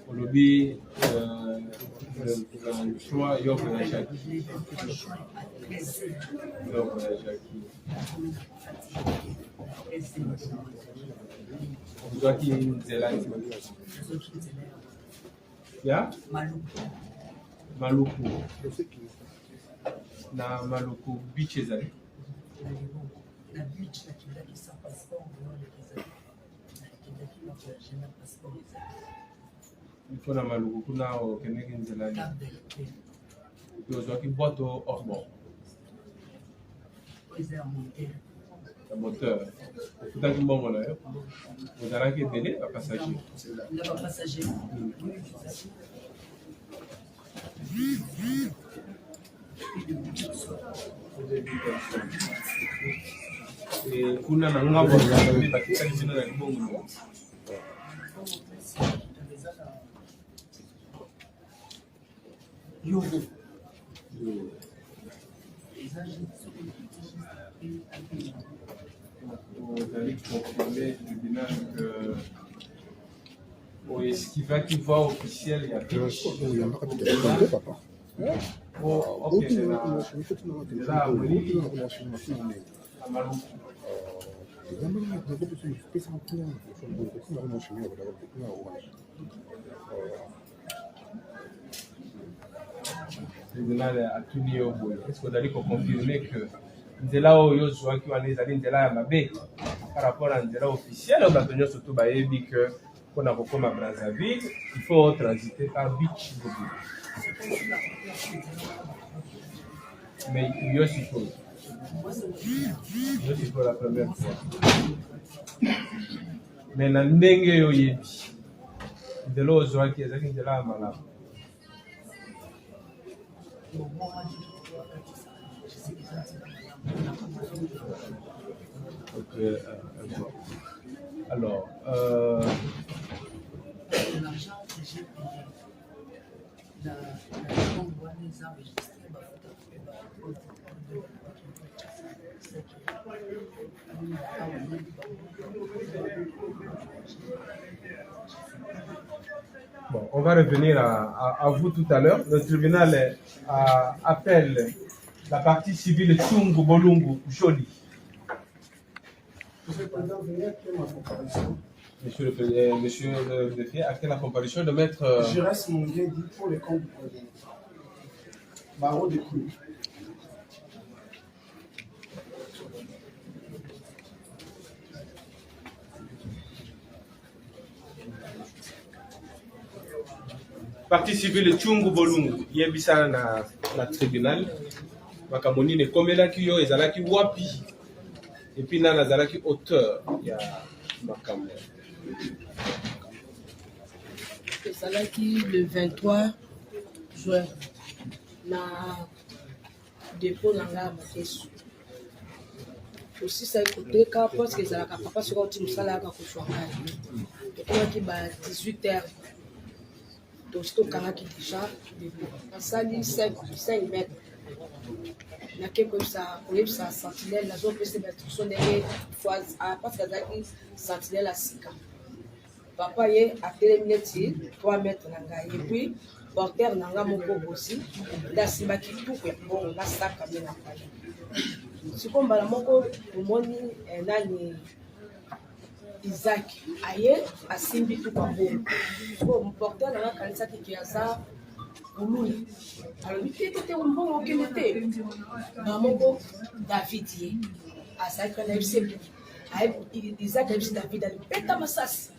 Au lobby, le choix, il y a un Jackie. Jackie Zelani. Ya? Maluku. Na Maluku beach ezali. La beach nakendaki sans passeport il faut na Maluku kuna okendeki Nzelani. Ozwaki boîte hors bord. Un moteur. Okutaki mbongo na yo. Ozalaki délai à passager. Là, passager. Et kuna na ngambo ya bakitaki bino na libongo. Vous allez confirmer du tribunal que ce qui va qui voit officiel, il y a quelque chose. Ok, c'est là. Le tribunal a tout mis au bout. Est-ce que vous allez confirmer que Nzela oyo zwaki wana ezali nzela ya mabe par rapport à nzela officielle bato nyonso to bayebi que mpona kokoma Brazzaville il faut transiter par beach bobi mais yo suppose la première fois mais na ndenge yo yebi nzela ozwaki ezalaki nzela ya malamu. Okay, alors, l'argent que j'ai payé, la banque les enregistrés, bon, on va revenir à vous tout à l'heure. Le tribunal appelle la partie civile Tchungu Bolungu Joli. Monsieur le greffier, à quelle comparution de maître Je reste mon bien dit pour les comptes du président. Barreau de Clou. Partie civile Tchungu Bolungu yebisa na tribunal makamoni ne komelaki yo ezalaki wapi et puis na nazalaki auteur ya makambo. Ezalaki le 23 juin na dépôt nanga Makesu. Aussi ça écouté car parce que ezalaka papa sur auti musala ka koshwanga. Ekomaki ba 18h. Donc c'est au Kanaki déjà on sali 5 mètres. Na quelque ça pour ça sentinelle la zone peut d'instruction derrière fois parce que zaki sentinelle à sika. Papa yé a télémineti 3 mètres nanga et puis porteur nanga moko aussi la simaki tout bon na saka mena pale. Sikomba la moko moni nani Isaac aye asimbi tout kwa bon. Bon porteur nanga kanisa ki asa Boulou. Alors, il était un bon aucunité. Maman, David, à sa canalisée, Isaac a vu David à l'épée Massas.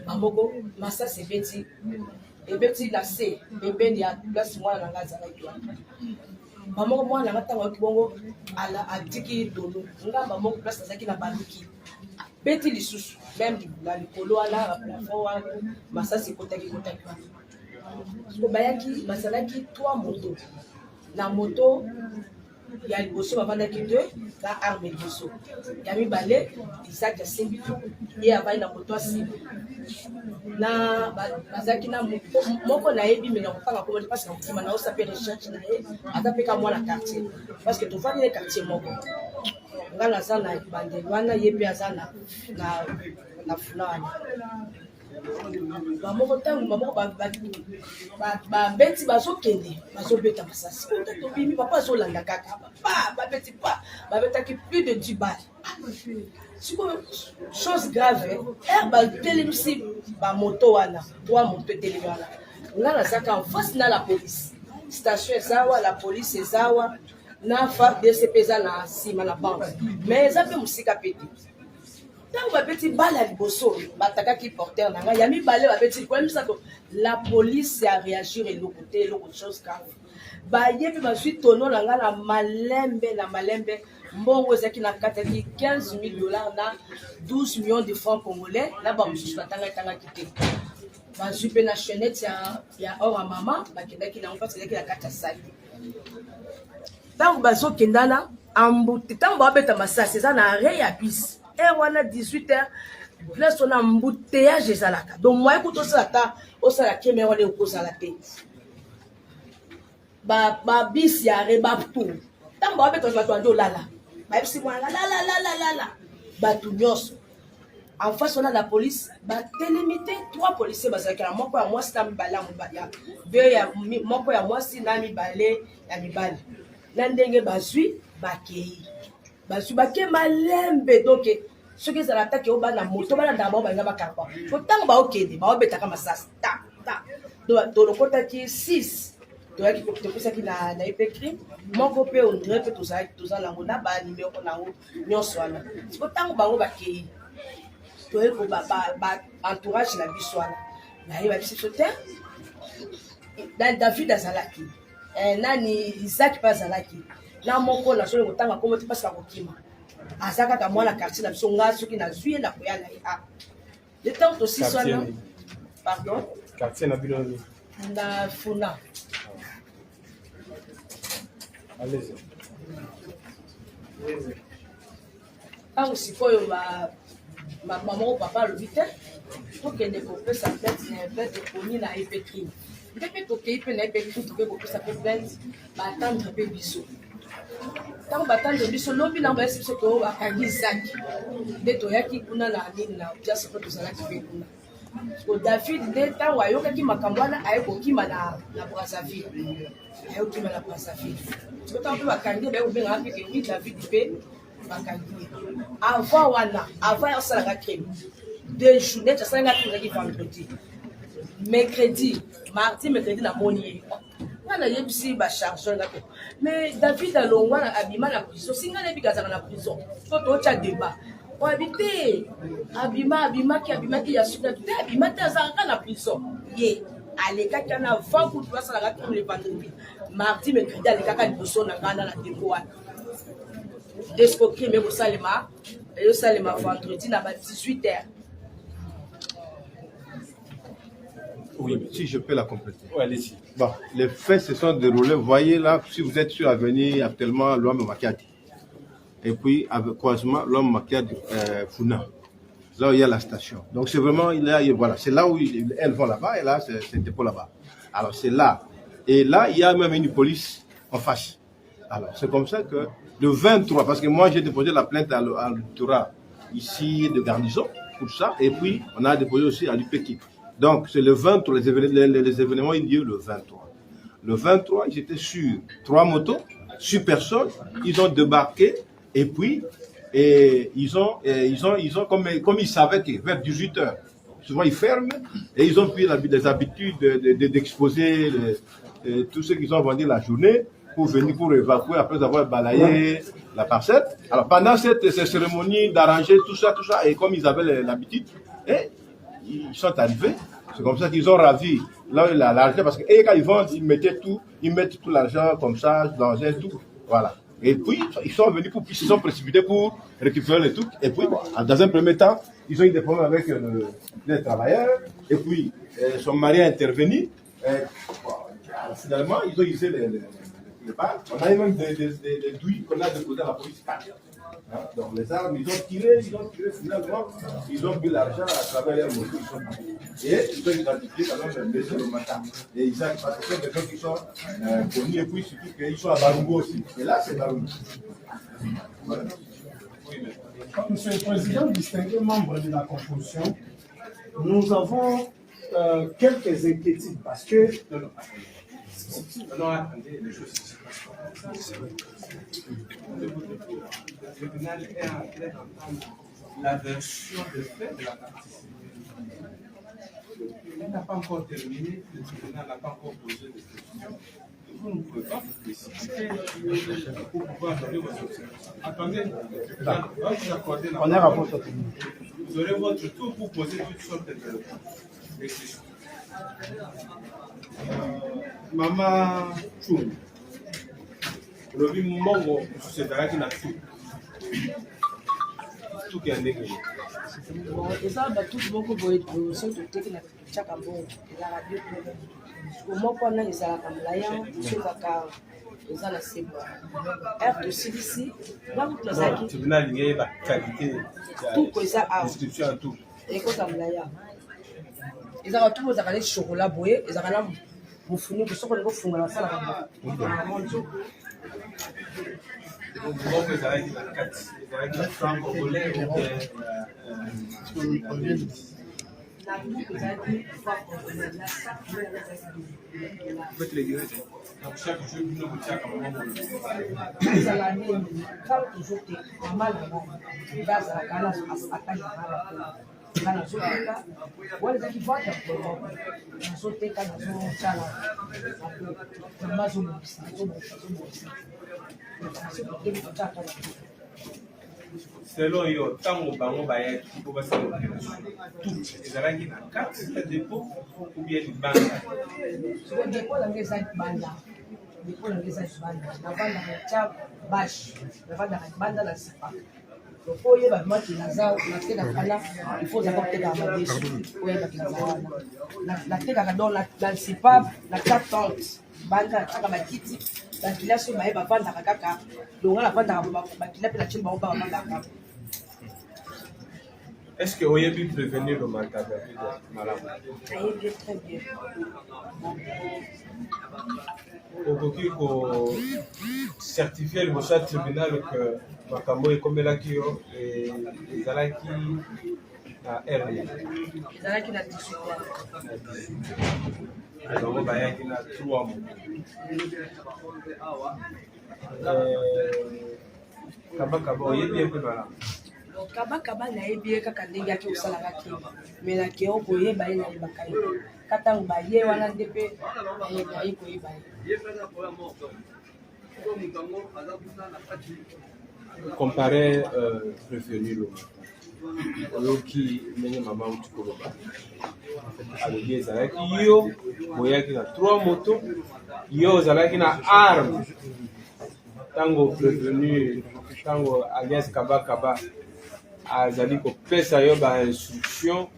Maman, Massas et Betty. Et Betty l'a sait. Et Ben y a place moi dans la Zara. Maman, moi, la matin, à Tiki Dono. Maman, place à qui n'a pas Luki. Betty les sous, même la Nicolo à la plafond, Massas et Kotaki. Bayaki, Masalaki, 3 motos. La moto, Il y a le bosso, bavandaki 2, na arme le bosso. Il y a mibale, Isaac asimbi, et avai na moto asimbi. Na bazaki na moko na yebi mais na kopanga komoni parce que mtima na osa pe recherche na ye ata pe ka mwana quartier parce que tout va dans quartier moko ngala sana bande wana yebi azana na fulani ba moko tangu ba moko ba beti bazokende bazobeta masasi to bimi papa azolanda kaka ba beti pa ba betaki plus de 10 balles. C'est une chose grave. Herba télévisé ba moto wana, toi moto télévisé wana. On a ça en face na la police. Station ezawa, la police ezawa, na fa DCP za na sima na banque. Mais ça peut musika pété. Tant ba petit balle à liboso, bataka qui porteur nanga, yami balé ba petit problème ça que la police a réagi et l'autre côté, l'autre chose grave. Ba yebi ba suite tono nanga na malembe. Mbongo zaki na kataki 15 000 $ na 12 millions de francs congolais na ba mususu batanga tanga kité ba super na chaînette ya or à maman ba kendaki na parce que la kata sali tango bazo kendana ambuti tango ba beta masasi za na arrêt ya bis et wana 18h place on a embouteillage ezalaka donc moi ko to sala o sala keme wale ko sala te ba bis ya arrêt ba tout tango ba beta bato ando lala. En face, on a la police. Télémité, 3 policiers. Moi, moi, c'est un balai. Moi, c'est un balai. Nandenge bazui, bakei. Bazui, bakei malembe. Donc, ceux qui sont attaqués au bas de la moto, bas d'abord, bah, il y a pas capable. Faut tant bah ok, bah on bête comme ça. Donc, le côté qui est 6. Tu vois qui ça qui n'a écrit mon copain on dirait que tout ça lango na ba numéro na o nyonso ana c'est tant ba o ba kei tu vois ko ba entourage la biswana na iba biso te dans David azalaki nani Isaac pas azalaki na moko na solo kotanga komo te parce que kokima azaka ka mwana quartier na biso nga soki na zuye na koya na a le temps aussi swana pardon quartier na biloni na Funa. Allez-y. Quand aussi quoi ma maman ou papa le vite tout que ne peut ça peut être connu na épétrie depuis tout que peut na épétrie tout que peut ça peut ba attendre peu biso tant ba attendre biso lobi na ba biso ko akangi zaki de to yaki kuna na nini na just pour tout ça là qui fait kuna ko David de temps wayoka ki makambwana ayeko kima na Brazzaville ayeko kima na Brazzaville tu peux t'en bakangi ba obenga api ke oui David pe bakangi avant ça la crème deux journées ça sanga tout qui vendredi mercredi mardi mercredi na moni na yebisi ba chargeur là mais David alongwa na abima na prison singa na bikaza na prison to cha débat on habite abima ki ya suka te abima te azaka na prison ye aleka kana avant pour toi ça la comme le vendredi mardi mercredi aleka ka liboso na ngana na dépôt d'escroquerie mais au salema vendredi na 18h. Oui, si je peux la compléter. Ouais, allez-y. Bon, les faits se sont déroulés. Vous voyez là, si vous êtes sur l'avenue actuellement, l'homme Makiadi. Et puis, avec croisement, l'homme Makiadi Funa. Là où il y a la station. Donc, c'est vraiment, voilà, c'est là où elles vont là-bas, et là, c'est le dépôt là-bas. Alors, c'est là. Et là, il y a même une police en face. Alors, c'est comme ça que le 23, parce que moi, j'ai déposé la plainte à l'Outura, ici, de garnison, pour ça. Et puis, on a déposé aussi à l'UPEKI. Donc, c'est le 23, les événements, ils lieu le 23. Le 23, ils étaient sur 3 motos, sur personne, ils ont débarqué, et puis, ils ont comme ils savaient que vers 18h, souvent ils ferment, et ils ont pris des habitudes d'exposer tout ce qu'ils ont vendu la journée, pour venir pour évacuer après avoir balayé la parcelle. Alors, pendant cette cérémonie d'arranger tout ça, et comme ils avaient l'habitude, ils sont arrivés. C'est comme ça qu'ils ont ravi là l'argent parce que quand ils vendent, ils mettent tout l'argent comme ça dans un tout. Voilà. Et puis ils sont venus ils se sont précipités pour récupérer le tout. Et puis dans un premier temps, ils ont eu des problèmes avec les travailleurs. Et puis son mari a intervenu. Finalement, ils ont usé les balles. On a eu même des douilles qu'on a déposées à la police. Hein? Donc les armes, ils ont tiré finalement, ils ont mis l'argent à travers les motos. Et ils ont identifié quand même les maisons de matin. Et ils ont, parce que c'est des gens qui sont connus et puis surtout qu'ils sont à Baroungo aussi. Et là, c'est Baroungo. Voilà. Monsieur le Président, distingué membre de la composition, nous avons quelques inquiétudes parce que... Non, attendez, les choses se passent comme ça. Le tribunal est en train d'entendre la version de fait de la partie civile. Elle n'a pas encore terminé, le tribunal n'a pas encore posé de questions. Vous ne pouvez pas vous précipiter pour pouvoir donner vos observations. Attendez, le tribunal va vous accorder la parole. Vous aurez votre tour pour poser toutes sortes de questions. Maman Choum, lobi mbongo ezalaki na tout qui est ndenge eza batutu moko boye soki toteki na tiaka mbongo ezalaka bio moko wana ezalaka molaya sokaka eza na seba r tosilisi bakutu ezalaki tribunal ingeyeba qualité tuko eza awa description ya tout ekota molaya ezalaka tuko ezalaka neti chokola boye ezalaka na mofuniko soko olingi ofunga na basalaka moko ezalaki na kati ezalaki na franc congolais faites les gueules. Donc chaque jour, nous nous tiens comme on selon yo, tango bango bayaki po basala opération tout ezalaki na carte de dépôt ou bien libanda dépôt na ngeza libanda dépôt na ngeza libanda navanda na bash navanda na libanda na sipa donc oyeba mati naza natekaka il faut d'abord tekaka madesu oyebaki naza wana natekaka donc na sipa na 4 tentes banda nataka bakiti bakila so baye bavandaka kaka longa navandaka bakila mpe na tini bango bavandaka. Est-ce que vous avez pu prévenir le mental malade? Très bien. Vous certifier le monsieur tribunal que Makambo est comme la Kyo et les Alaki à RD. Les Alaki à 18 ans. Donc, il y a 3 mois. Kabaka, vous avez bien fait malade. Kaba nayebi kaka ndenge ake osalaka ke me na ke okoyeba ye nayebaka ye katango baye wana nde mpe naye koyeba ye. Comparer prévenu le oyoki ndenge mama uti koloba alobi ezalaki yo boyaki na 3 moto yo ozalaki na arme ntango prévenu ntango alias kabakaba azali kopesa yo bainstruction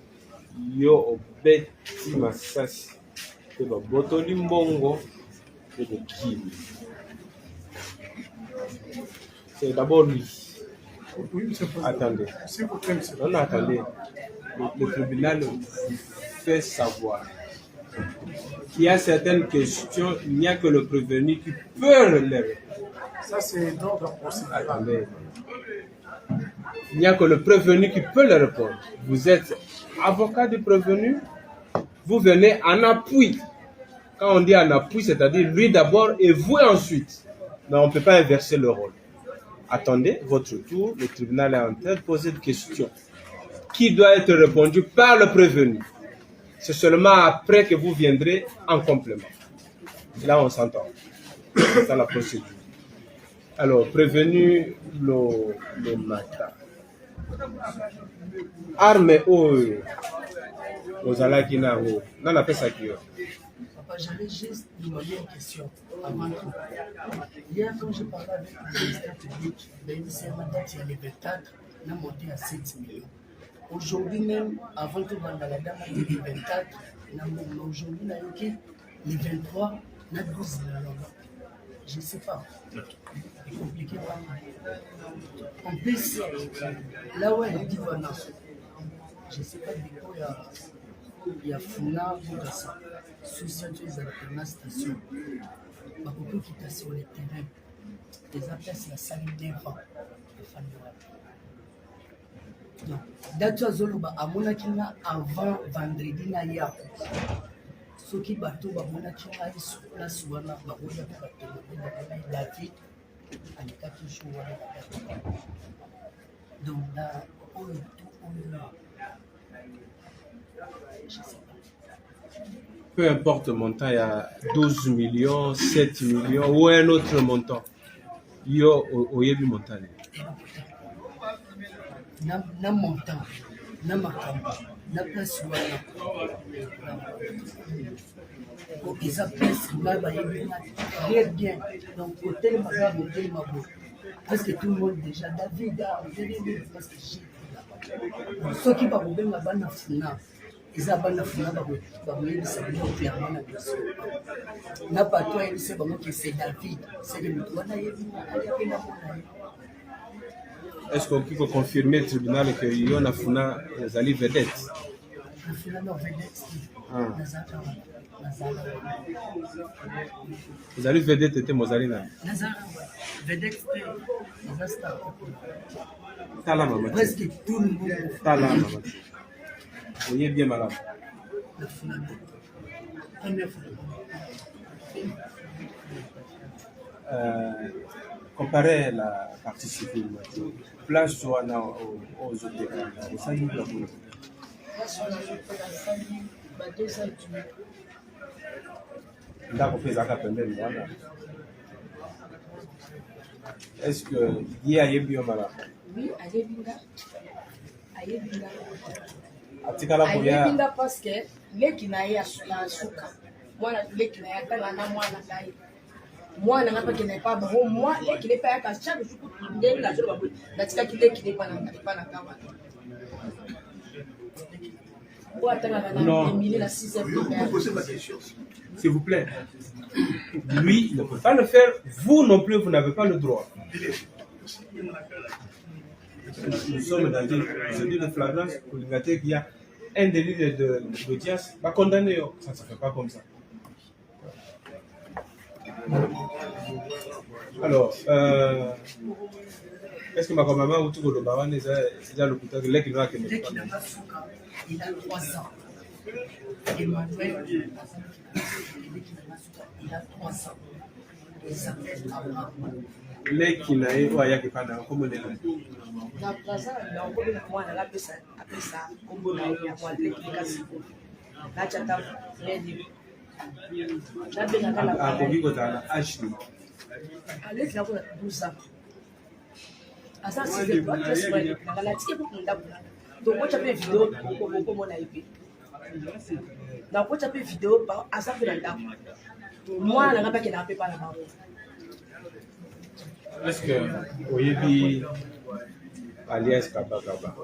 yo obeti masasi mpe babotoli mbongo mpe bokili. C'est d'abord lui. Attendez. Non, attendez. Le tribunal vous fait savoir qu'il y a certaines questions, il n'y a que le prévenu qui peut les répondre. Ça, c'est d'ordre procédural. Attendez. Il n'y a que le prévenu qui peut le répondre. Vous êtes avocat du prévenu, vous venez en appui. Quand on dit en appui, c'est-à-dire lui d'abord et vous ensuite. Mais on ne peut pas inverser le rôle. Attendez votre tour, le tribunal est en train de poser des questions qui doit être répondu par le prévenu. C'est seulement après que vous viendrez en complément. Et là, on s'entend. C'est ça la procédure. Alors, prévenu le matin. Arme aux alakina. Non, on a fait ça qui J'avais juste demandé une question avant tout. Hier, quand je parlais avec le ministère public, il m'a dit qu'il y a les 24, on a monté à 7 millions. Aujourd'hui même, avant tout, dans la dame, il y a les 24, aujourd'hui, on a les 23, on a 12 millions. Je ne sais pas. C'est compliqué pas mal. En plus, là où elle dit voilà, je ne sais pas du coup, il y a Funa pour ça. Sous cette station, beaucoup qui étaient sur le terrain. Les appels, la salle devant. Donc, date azoloba amonaki nga avant vendredi na ya soki bato bamonaki ngai place wana bakoya mpe bato David alekaki jour wana donc na oyo to oyo je sais pas. Peu importe le montant, il y a 12 millions, 7 millions ou un autre montant. Yo oyebi montant. Na montant, na makambo, na place wana. Eza place ngai bayebi nga bien. Donc hôtel Maga, hôtel Mabo. Parce que tout le monde déjà, David, parce que j'ai là. Soki bakobenga bana funa. Eza bana funa bakoyebisa bino clairement na biso. Na bato ayebisa bango que c'est David. C'est le moto wana yebi ayape na mona ye. Est-ce qu'on peut confirmer au tribunal que yon a funa zali vedette? Na funa no vedette. Zali vedette était mozali na. Nazara vedette Nazasta. Tala mama. Presque tout le monde. Tala mama. Oye bien malade. Na funa no. Première fois. Comparer la partie civile, place soit aux autres au sein de la police. Est-ce que il y a bien malade? Oui, ayebinga. Ayebinga. Atikala boya. Ayebinga parce que leki na ya suka. Mwana leki na ya kana na mwana kai. Moi, je n'ai pas de pas bon. Moi, qui n'est pas à chaque jour, la qui n'est pas S'il vous plaît, lui ne peut pas le faire, vous non plus, vous n'avez pas le droit. Nous sommes dans une flagrance pour qu'il y a un délit d'audience, pas condamné, ça ne se fait pas comme ça. Alors, est-ce que ma maman ou tout le baron est déjà le couteau de l'aigle qui n'a pas il a 3 ans. Emmanuel, il a 3 ans. Il s'appelle Abraham. L'aigle qui n'a pas de comme on est là. Na plaza na ngombe na mwana la pesa kombo na ya kwa leki kasi. Na chata ready. À Kogi Kotana, Ashley. Avec la 12 ans. À ça, c'est le droit de se faire. La tique pour nous d'abord. Donc, moi, j'ai fait vidéo pour mon IP. Donc, moi, j'ai fait vidéo à ça pour l'endroit. Moi, je n'ai pas qu'il n'a pas la main. Est-ce que vous avez alias Kaba Kaba?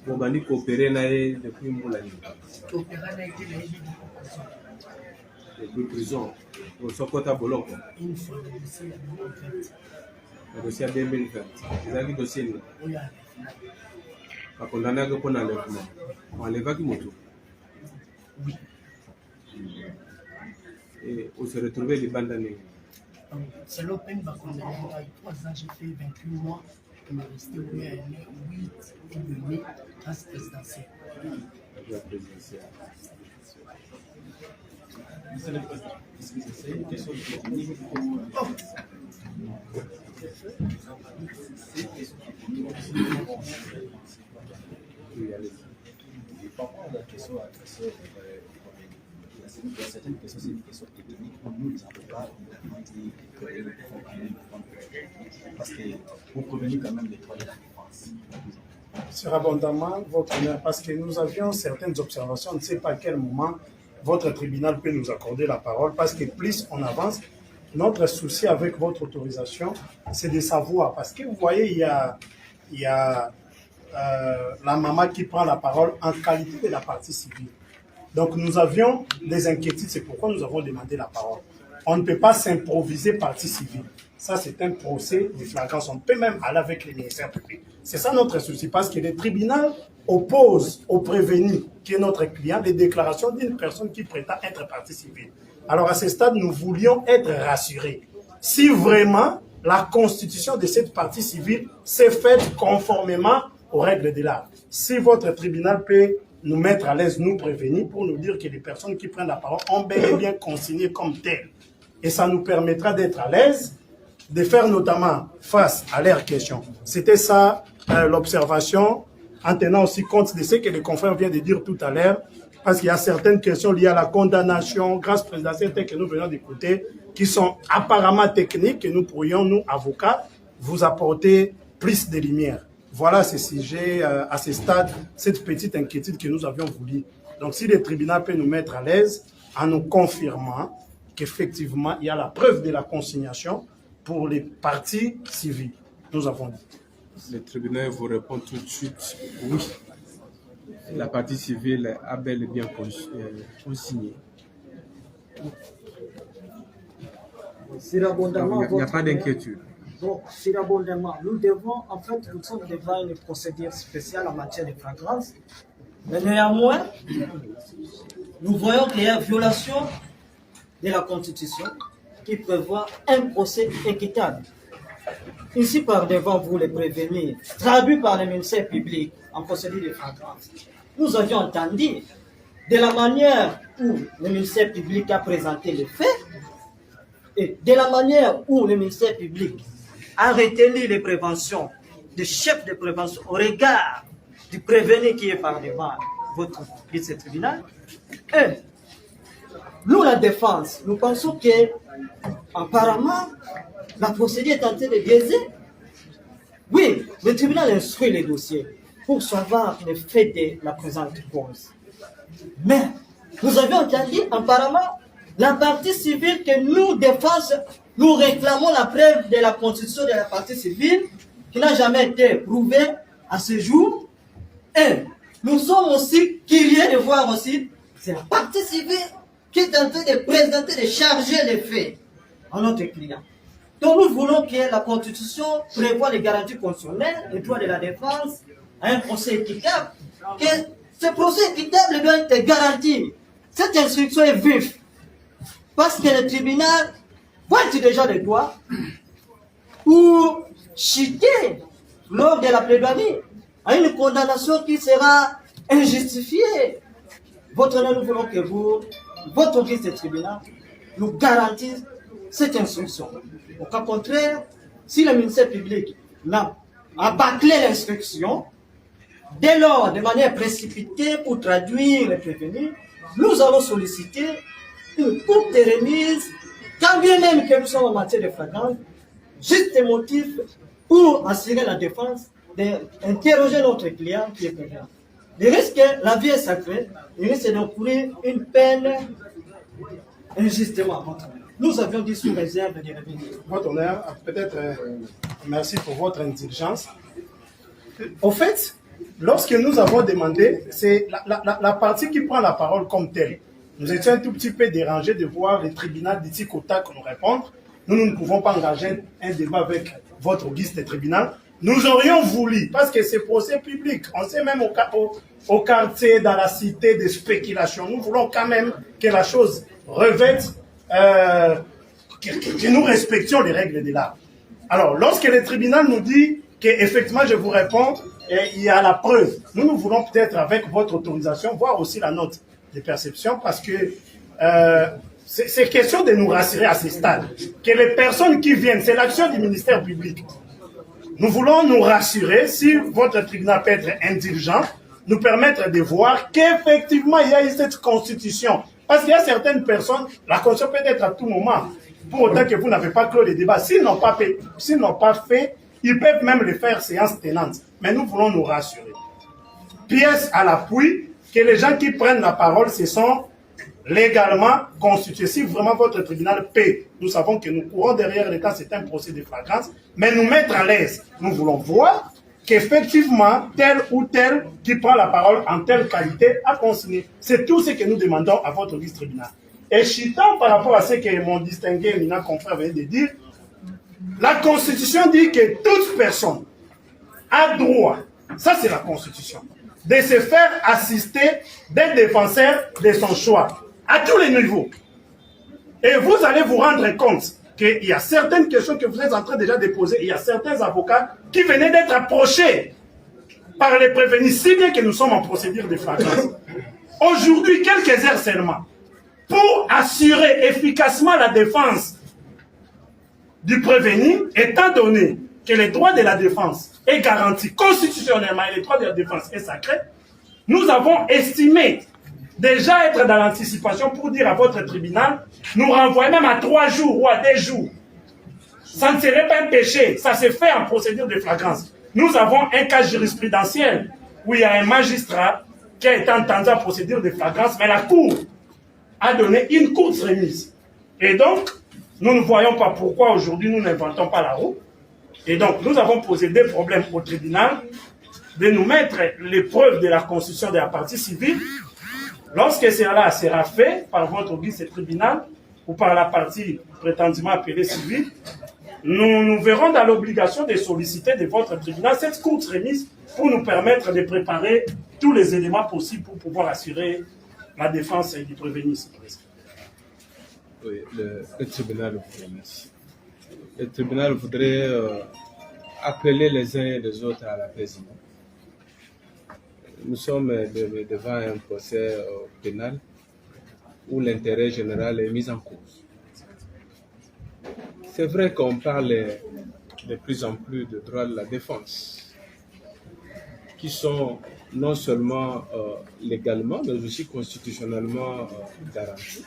Vous avez coopéré depuis Moulani. Depuis prison. Vous êtes à Bolon. Une fois, Le dossier 2020. Vous avez dossier. Vous condamné pour l'enlèvement. On enlève qui moto. oui. Et vous se retrouvez les bandes d'années. C'est l'open va condamner. 3 ans, j'ai fait 28 mois. Il m'est resté 8 et demi grâce présidentielle. Monsieur le Président, c'est une question technique. Par rapport à la question adressée, il y a certaines questions, c'est une question technique. Nous, les avocats, parce que pour prévenir quand même les droits de la défense. Sur abondamment, votre honneur, parce que nous avions certaines observations, on ne sait pas à quel moment votre tribunal peut nous accorder la parole, parce que plus on avance, notre souci avec votre autorisation, c'est de savoir, parce que vous voyez, il y a la maman qui prend la parole en qualité de la partie civile. Donc nous avions des inquiétudes, c'est pourquoi nous avons demandé la parole. On ne peut pas s'improviser partie civile. Ça, c'est un procès de flagrance. On peut même aller avec les ministères publics. C'est ça notre souci, parce que le tribunal oppose au prévenu, qui est notre client, les déclarations d'une personne qui prétend être partie civile. Alors à ce stade, nous voulions être rassurés. Si vraiment la constitution de cette partie civile s'est faite conformément aux règles de l'art. Si votre tribunal peut nous mettre à l'aise, nous prévenir, pour nous dire que les personnes qui prennent la parole ont bel et bien consigné comme telles. Et ça nous permettra d'être à l'aise, de faire notamment face à leurs questions. C'était ça l'observation, en tenant aussi compte de ce que le confrère vient de dire tout à l'heure, parce qu'il y a certaines questions liées à la condamnation, grâce présidentielle que nous venons d'écouter, qui sont apparemment techniques, et nous pourrions, nous, avocats, vous apporter plus de lumière. Voilà ce sujet, à ce stade, cette petite inquiétude que nous avions voulu. Donc si le tribunal peut nous mettre à l'aise en nous confirmant qu'effectivement, il y a la preuve de la consignation pour les parties civiles, nous avons dit. Le tribunal vous répond tout de suite oui. La partie civile a bel et bien consigné. Il n'y a pas d'inquiétude. Donc, surabondamment, nous sommes devant une procédure spéciale en matière de flagrance. Mais néanmoins, nous voyons qu'il y a violation de la Constitution qui prévoit un procès équitable. Ici, par devant vous, les prévenir, traduit par le ministère public en procédure de flagrance. Nous avions entendu de la manière où le ministère public a présenté les faits et de la manière où le ministère public a retenu les préventions des chefs de prévention au regard du prévenu qui est par devant votre vice-tribunal. Et nous, la défense, nous pensons que apparemment la procédure est en train de biaiser. Oui, le tribunal instruit les dossiers pour savoir le fait de la présente cause. Mais nous avions entendu apparemment la partie civile que nous, défense, nous réclamons la preuve de la constitution de la partie civile qui n'a jamais été prouvée à ce jour. Et nous sommes aussi curieux de voir aussi, c'est la partie civile qui est en train de présenter, de charger les faits à notre client. Donc nous voulons que la Constitution prévoie les garanties constitutionnelles, les droits de la défense, à un procès équitable, que ce procès équitable doit être garanti. Cette instruction est vive, parce que le tribunal voit-il déjà les droits pour chuter lors de la plaidoirie à une condamnation qui sera injustifiée. Votre nom, nous voulons que vous, votre office de tribunal, nous garantisse cette instruction. Au cas contraire, si le ministère public a bâclé l'instruction, dès lors, de manière précipitée pour traduire les prévenus, nous allons solliciter une courte remise, quand bien même que nous sommes en matière de flagrance, juste des motifs pour assurer la défense, d'interroger notre client qui est prévenu. Le risque, la vie est sacrée, il risque d'encourir une peine injustement. Nous avions dit sous réserve de revenir. Votre honneur, peut-être, merci pour votre indulgence. Au fait, lorsque nous avons demandé, c'est la partie qui prend la parole comme telle. Nous étions un tout petit peu dérangés de voir le tribunal d'ici au tac nous répondre. Nous ne pouvons pas engager un débat avec votre guide de tribunal. Nous aurions voulu, parce que c'est procès public, on sait même au quartier, dans la cité de spéculation, nous voulons quand même que la chose revête, que nous respections les règles de l'art. Alors, lorsque le tribunal nous dit qu'effectivement, je vous réponds, et il y a la preuve, nous voulons peut-être, avec votre autorisation, voir aussi la note de perception, parce que c'est question de nous rassurer à ce stade, que les personnes qui viennent, c'est l'action du ministère public. Nous voulons nous rassurer, si votre tribunal peut être indulgent, nous permettre de voir qu'effectivement il y a eu cette constitution. Parce qu'il y a certaines personnes, la constitution peut être à tout moment, pour autant que vous n'avez pas clos les débats. S'ils n'ont pas fait, ils peuvent même le faire séance tenante. Mais nous voulons nous rassurer. Pièce à l'appui, que les gens qui prennent la parole, ce sont légalement constitués. Si vraiment votre tribunal paie, nous savons que nous courons derrière l'État, c'est un procès de flagrance, mais nous mettre à l'aise. Nous voulons voir qu'effectivement, tel ou tel qui prend la parole en telle qualité a consigné. C'est tout ce que nous demandons à votre vice-tribunal. Et chitant par rapport à ce que mon distingué Nina confrère vient de dire, la Constitution dit que toute personne a droit, ça c'est la Constitution, de se faire assister des défenseurs de son choix, à tous les niveaux. Et vous allez vous rendre compte qu'il y a certaines questions que vous êtes en train déjà de poser, il y a certains avocats qui venaient d'être approchés par les prévenus, si bien que nous sommes en procédure de flagrance. Aujourd'hui, quelques heures seulement, pour assurer efficacement la défense du prévenu, étant donné que les droits de la défense est garanti constitutionnellement et les droits de la défense est sacré, nous avons estimé déjà être dans l'anticipation pour dire à votre tribunal, nous renvoyer même à 3 jours ou à 2 jours. Ça ne serait pas un péché, ça se fait en procédure de flagrance. Nous avons un cas jurisprudentiel où il y a un magistrat qui a été entendu en procédure de flagrance, mais la Cour a donné une courte remise. Et donc, nous ne voyons pas pourquoi aujourd'hui nous n'inventons pas la roue. Et donc, nous avons posé des problèmes au tribunal de nous mettre les preuves de la constitution de la partie civile. Lorsque cela sera fait par votre vice-tribunal ou par la partie prétendument appelée civile, nous verrons dans l'obligation de solliciter de votre tribunal cette courte remise pour nous permettre de préparer tous les éléments possibles pour pouvoir assurer la défense du prévenu. Oui, le tribunal vous remercie. Le tribunal voudrait appeler les uns et les autres à l'apaisement. Nous sommes devant un procès pénal où l'intérêt général est mis en cause. C'est vrai qu'on parle de plus en plus de droits de la défense, qui sont non seulement légalement, mais aussi constitutionnellement garantis.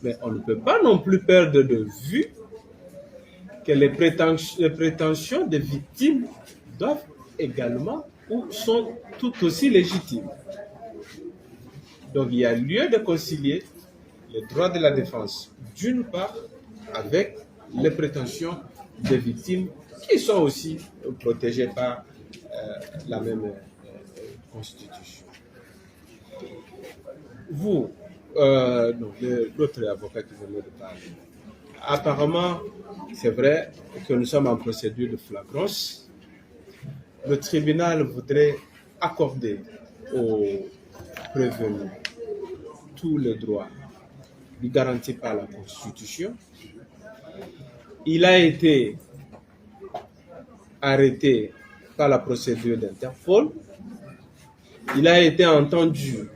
Mais on ne peut pas non plus perdre de vue que les prétentions des victimes doivent également ou sont tout aussi légitimes. Donc il y a lieu de concilier les droits de la défense, d'une part, avec les prétentions des victimes qui sont aussi protégées par la même Constitution. Vous, l'autre avocat qui venait de parler, apparemment, c'est vrai que nous sommes en procédure de flagrance. Le tribunal voudrait accorder aux prévenus tous les droits lui garantis par la Constitution. Il a été arrêté par la procédure d'Interpol. Il a été entendu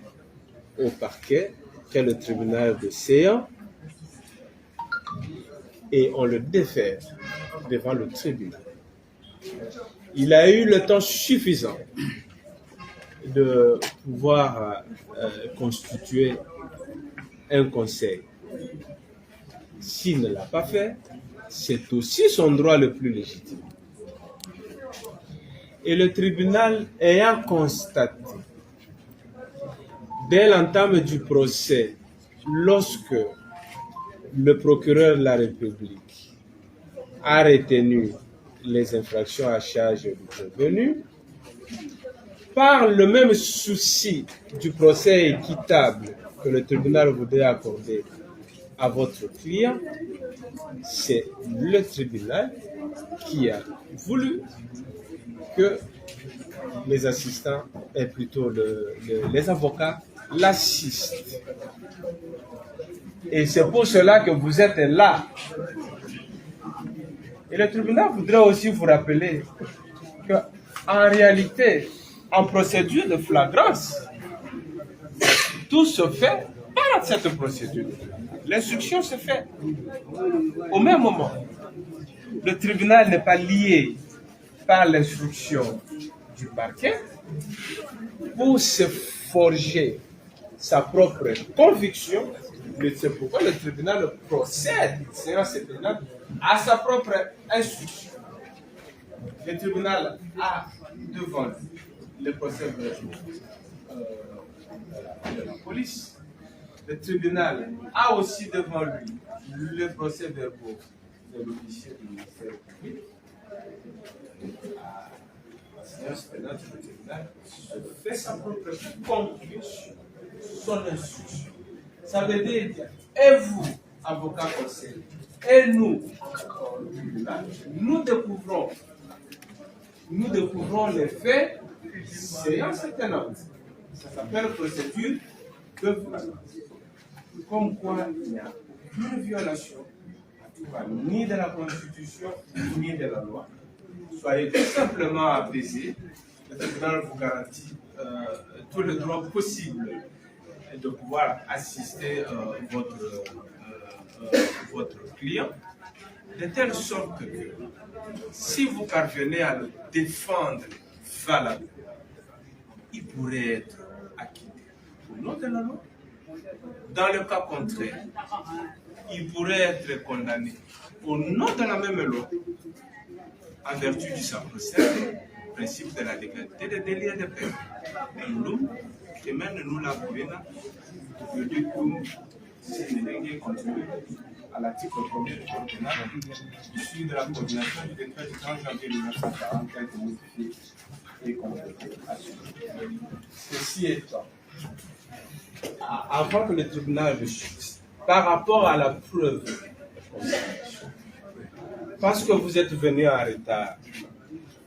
au parquet, qui est le tribunal de Séan, et on le défère devant le tribunal. Il a eu le temps suffisant de pouvoir constituer un conseil. S'il ne l'a pas fait, c'est aussi son droit le plus légitime. Et le tribunal ayant constaté, dès l'entame du procès, lorsque le procureur de la République a retenu les infractions à charge du prévenu, par le même souci du procès équitable que le tribunal voudrait accorder à votre client, c'est le tribunal qui a voulu que les assistants, et plutôt les avocats, l'assistent. Et c'est pour cela que vous êtes là. Et le tribunal voudrait aussi vous rappeler qu'en réalité, en procédure de flagrance, tout se fait par cette procédure. L'instruction se fait au même moment. Le tribunal n'est pas lié par l'instruction du parquet pour se forger sa propre conviction. C'est pourquoi le tribunal procède, séance pénale, à sa propre instruction. Le tribunal a devant lui le procès de la police. Le tribunal a aussi devant lui le procès verbal de l'officier du ministère public. l'audience pénale du tribunal se fait sa propre conclusion, son instruction. Ça veut dire, et vous, avocat conseil, et nous, nous découvrons les faits selon certaines notes. Ça s'appelle procédure de flagrance. Comme quoi il n'y a aucune violation ni de la Constitution ni de la loi. Soyez tout simplement apaisés. Le tribunal vous garantit tout le droit possible de pouvoir assister votre client, de telle sorte que si vous parvenez à le défendre valablement, il pourrait être acquitté au nom de la loi. Dans le cas contraire, il pourrait être condamné au nom de la même loi, en vertu du sacro-saint principe de la légalité des délits et des peines. Nous, et même nous la Bourena, je dis que si les continuer à l'article 1er du Code pénal, issu de la coordination du décret du 30 janvier 1940 qui a été modifié et complété. Ceci étant, avant que le tribunal le juge, par rapport à la preuve, parce que vous êtes venu en retard,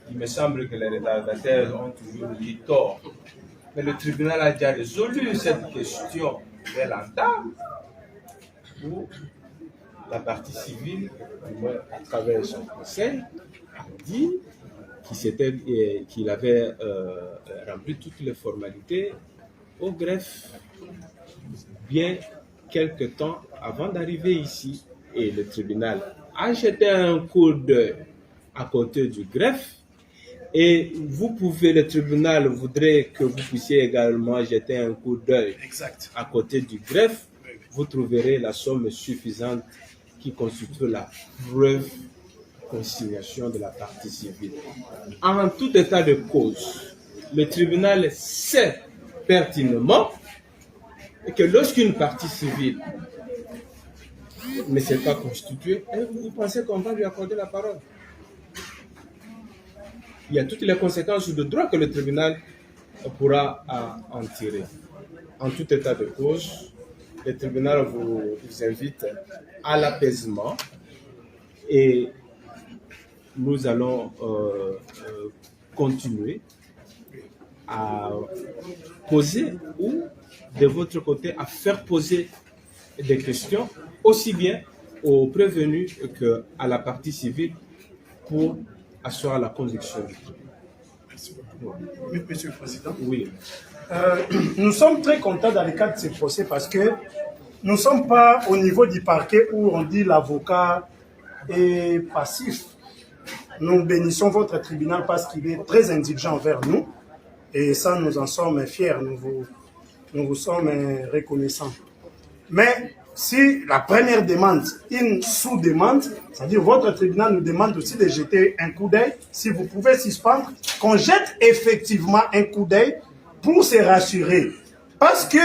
il me semble que les retardataires ont toujours eu tort. Mais le tribunal a déjà résolu cette question dès l'entame, où la partie civile, à travers son conseil, a dit qu'il avait rempli toutes les formalités au greffe, bien quelque temps avant d'arriver ici. Et le tribunal a jeté un coup d'œil à côté du greffe. Et le tribunal voudrait que vous puissiez également jeter un coup d'œil à côté du greffe. Vous trouverez la somme suffisante qui constitue la preuve conciliation de la partie civile. En tout état de cause, le tribunal sait pertinemment que lorsqu'une partie civile ne s'est pas constituée, vous pensez qu'on va lui accorder la parole? Il y a toutes les conséquences de droit que le tribunal pourra en tirer. En tout état de cause, le tribunal vous invite à l'apaisement et nous allons continuer à poser ou de votre côté à faire poser des questions aussi bien aux prévenus qu'à la partie civile pour assurer la conviction du tribunal. Merci beaucoup. Monsieur le Président. Oui. Nous sommes très contents dans le cadre de ces procès parce que nous ne sommes pas au niveau du parquet où on dit l'avocat est passif. Nous bénissons votre tribunal parce qu'il est très indulgent envers nous et ça, nous en sommes fiers, nous vous sommes reconnaissants. Mais si la première demande, une sous-demande, c'est-à-dire votre tribunal nous demande aussi de jeter un coup d'œil, si vous pouvez suspendre, qu'on jette effectivement un coup d'œil pour se rassurer. Parce que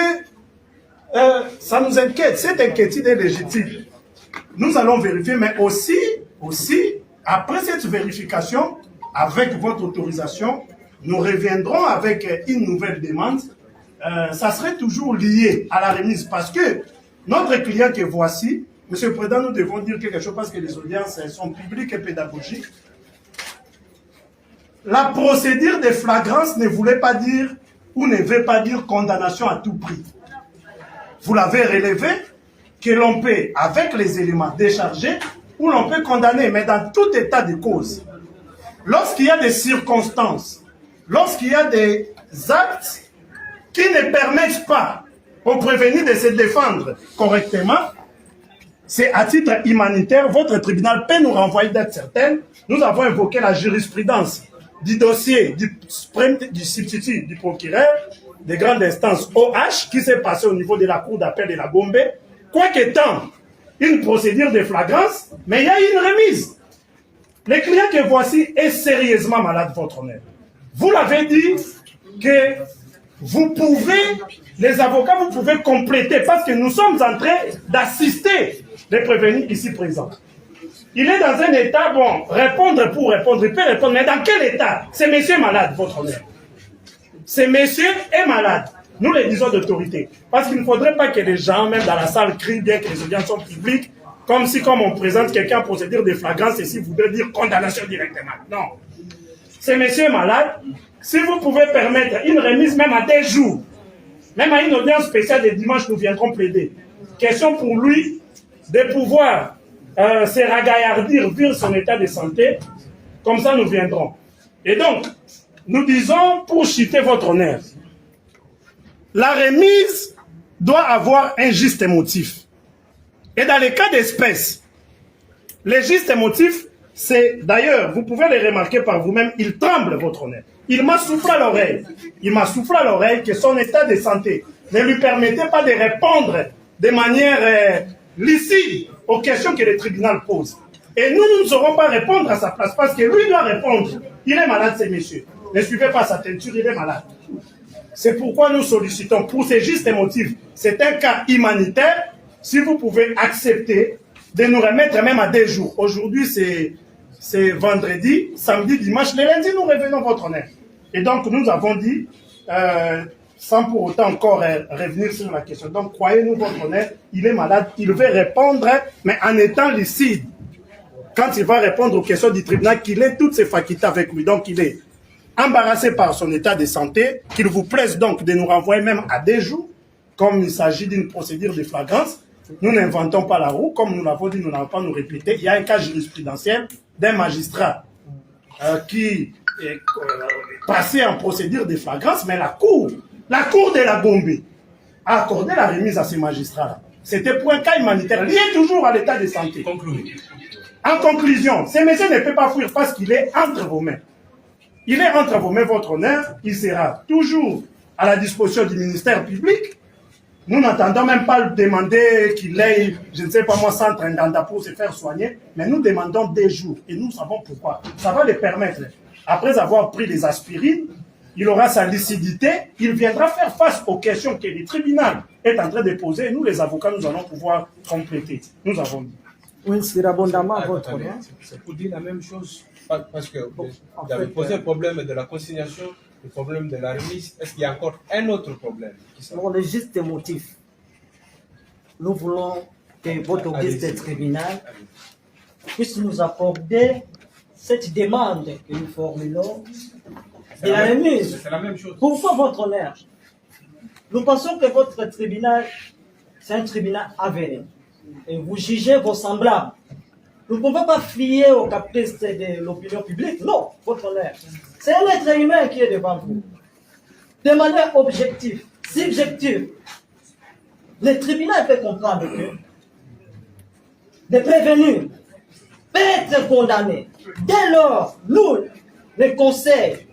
ça nous inquiète, cette inquiétude est légitime. Nous allons vérifier, mais aussi, après cette vérification, avec votre autorisation, nous reviendrons avec une nouvelle demande. Ça serait toujours lié à la remise parce que notre client que voici, Monsieur le Président, nous devons dire quelque chose parce que les audiences sont publiques et pédagogiques. La procédure de flagrance ne voulait pas dire ou ne veut pas dire condamnation à tout prix. Vous l'avez relevé que l'on peut, avec les éléments déchargés, ou l'on peut condamner, mais dans tout état de cause. Lorsqu'il y a des circonstances, lorsqu'il y a des actes qui ne permettent pas au prévenu de se défendre correctement, c'est à titre humanitaire, votre tribunal peut nous renvoyer d'être certaine. Nous avons invoqué la jurisprudence du dossier du substitut du procureur de grande instance OH qui s'est passé au niveau de la cour d'appel de la Gombe, quoiqu'étant une procédure de flagrance, mais il y a une remise. Le client que voici est sérieusement malade, votre honneur. Vous l'avez dit que vous pouvez, les avocats, vous pouvez compléter parce que nous sommes en train d'assister les prévenus ici présents. Il est dans un état, bon, répondre pour répondre, il peut répondre, mais dans quel état? C'est monsieur malade, votre honneur. Ce monsieur est malade. Nous le disons d'autorité. Parce qu'il ne faudrait pas que les gens, même dans la salle, crient bien que les audiences sont publiques, comme si, comme on présente quelqu'un en procédure de flagrance, et si vous devez dire condamnation directement. Non. Ce monsieur est malade. Si vous pouvez permettre une remise même à des jours, même à une audience spéciale de dimanche, nous viendrons plaider. Question pour lui de pouvoir se ragaillardir, vu son état de santé. Comme ça, nous viendrons. Et donc, nous disons, pour chuter votre honneur, la remise doit avoir un juste motif. Et dans les cas d'espèce, les justes motifs, c'est, d'ailleurs, vous pouvez les remarquer par vous-même, il tremble, votre honneur. Il m'a soufflé à l'oreille. Il m'a soufflé à l'oreille que son état de santé ne lui permettait pas de répondre de manière lucide aux questions que le tribunal pose. Et nous ne saurons pas répondre à sa place parce que lui doit répondre. Il est malade, ce monsieur. Ne suivez pas sa teinture, il est malade. C'est pourquoi nous sollicitons, pour ces justes motifs, c'est un cas humanitaire, si vous pouvez accepter de nous remettre même à des jours. Aujourd'hui, c'est vendredi, samedi, dimanche, le lundi, nous revenons votre honneur. Et donc, nous avons dit, sans pour autant encore revenir sur la question, donc croyez-nous votre honneur, il est malade, il veut répondre, mais en étant lucide. Quand il va répondre aux questions du tribunal, qu'il ait toutes ses facultés avec lui. Donc, il est embarrassé par son état de santé, qu'il vous plaise donc de nous renvoyer même à des jours, comme il s'agit d'une procédure de flagrance. Nous n'inventons pas la roue, comme nous l'avons dit, nous n'allons pas nous répéter. Il y a un cas jurisprudentiel d'un magistrat qui est passé en procédure de flagrance, mais la cour de la Gombe a accordé la remise à ces magistrats-là. C'était pour un cas humanitaire, lié toujours à l'état de santé. En conclusion, ce monsieur ne peut pas fuir parce qu'il est entre vos mains. Il est entre vos mains, votre honneur, il sera toujours à la disposition du ministère public. Nous n'attendons même pas le demander qu'il ait, je ne sais pas moi, centre Ndanda pour se faire soigner, mais nous demandons des jours et nous savons pourquoi. Ça va le permettre. Après avoir pris les aspirines, il aura sa lucidité, il viendra faire face aux questions que le tribunal est en train de poser et nous, les avocats, nous allons pouvoir compléter. Nous avons dit. Oui, c'est abondamment votre honneur. C'est pour dire la même chose. Parce que vous avez posé le problème de la consignation, le problème de la remise. Est-ce qu'il y a encore un autre problème? Pour le juste motif, nous voulons que votre auguste tribunal puisse nous accorder cette demande que nous formulons et la remise. C'est la même chose. Pourquoi votre honneur? Nous pensons que votre tribunal, c'est un tribunal avéré. Et vous jugez vos semblables. Nous ne pouvons pas fier aux caprices de l'opinion publique. Non, votre honneur. C'est un être humain qui est devant vous. De manière objective, subjective, le tribunal peut comprendre que les prévenus peuvent être condamnés. Dès lors, nous, les conseils,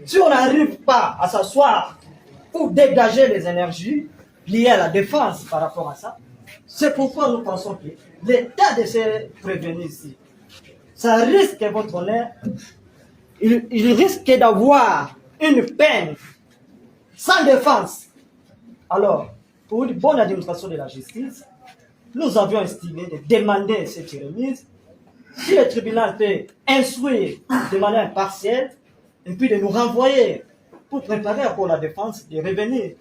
si on n'arrive pas à s'asseoir pour dégager les énergies liées à la défense par rapport à ça, c'est pourquoi nous pensons que l'état de ces prévenus ici, ça risque, votre honneur, il risque d'avoir une peine sans défense. Alors, pour une bonne administration de la justice, nous avions estimé de demander cette remise. Si le tribunal peut instruire de manière partielle, et puis de nous renvoyer pour préparer pour la défense de revenir,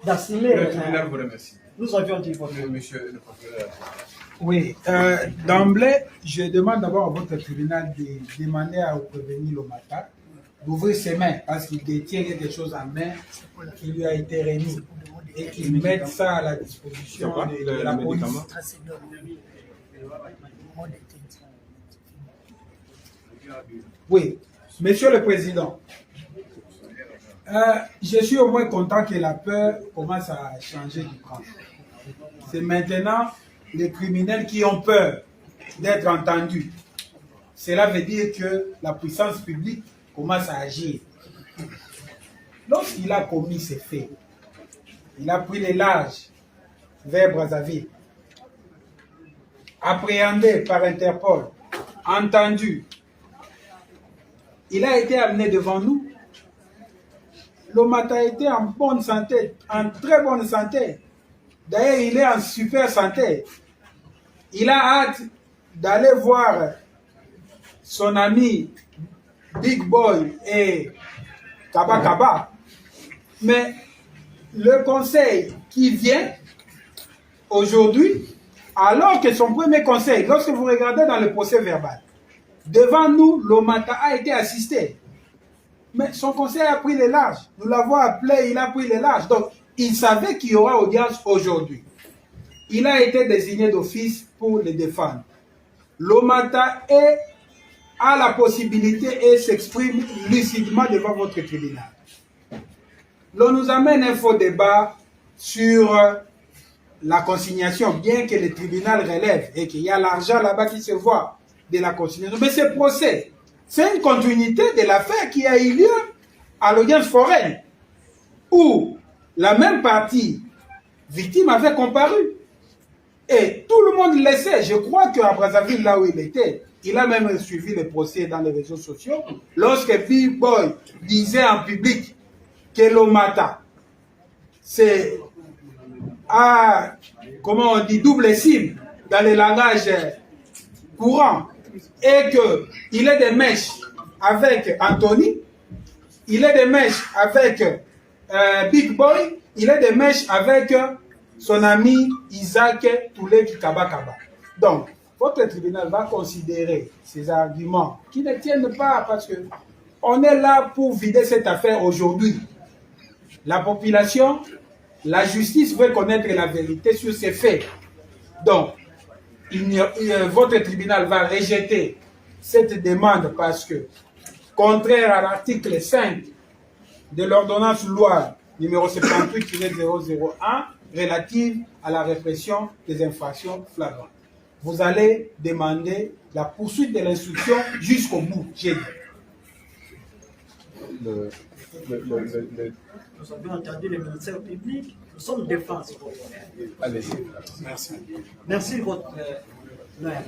d'assumer. Le tribunal vous remercie. Nous avions dit votre Monsieur le procureur. Oui, d'emblée, je demande d'abord à votre tribunal de demander au prévenu Lomata d'ouvrir ses mains parce qu'il détient quelque chose en main qui lui a été remis et qu'il mette ça à la disposition de la police. Oui, Monsieur le Président, je suis au moins content que la peur commence à changer du camp. C'est maintenant les criminels qui ont peur d'être entendus. Cela veut dire que la puissance publique commence à agir. Lorsqu'il a commis ces faits, il a pris les larges vers Brazzaville, appréhendé par Interpol, entendu. Il a été amené devant nous. Lomata a été en bonne santé, en très bonne santé. D'ailleurs, il est en super santé. Il a hâte d'aller voir son ami Big Boy et Kaba Kaba, mais le conseil qui vient aujourd'hui, alors que son premier conseil, lorsque vous regardez dans le procès verbal, devant nous, Lomata a été assisté. Mais son conseil a pris les larges. Nous l'avons appelé, il a pris les larges. Donc, il savait qu'il y aura audience aujourd'hui. Il a été désigné d'office pour les défendre. Lomata a la possibilité et s'exprime lucidement devant votre tribunal. L'on nous amène un faux débat sur la consignation, bien que le tribunal relève et qu'il y a l'argent là-bas qui se voit de la consignation. Mais ce procès, c'est une continuité de l'affaire qui a eu lieu à l'audience foraine, où la même partie victime avait comparu. Et tout le monde le sait. Je crois qu'à Brazzaville, là où il était, il a même suivi le procès dans les réseaux sociaux. Lorsque Big Boy disait en public que Lomata, c'est comment on dit, double cible dans le langage courant, et qu'il est des mèches avec Anthony, il est des mèches avec Big Boy, il est des mèches avec son ami Isaac Touleki Kaba Kaba. Donc, votre tribunal va considérer ces arguments qui ne tiennent pas, parce que on est là pour vider cette affaire aujourd'hui. La population, la justice veut connaître la vérité sur ces faits. Donc, votre tribunal va rejeter cette demande parce que, contraire à l'article 5 de l'ordonnance loi numéro 78-001 relative à la répression des infractions flagrantes. Vous allez demander la poursuite de l'instruction jusqu'au bout. J'ai dit. Nous avons entendu le ministère public, nous sommes défense. Allez-y. Merci. Merci, votre maire.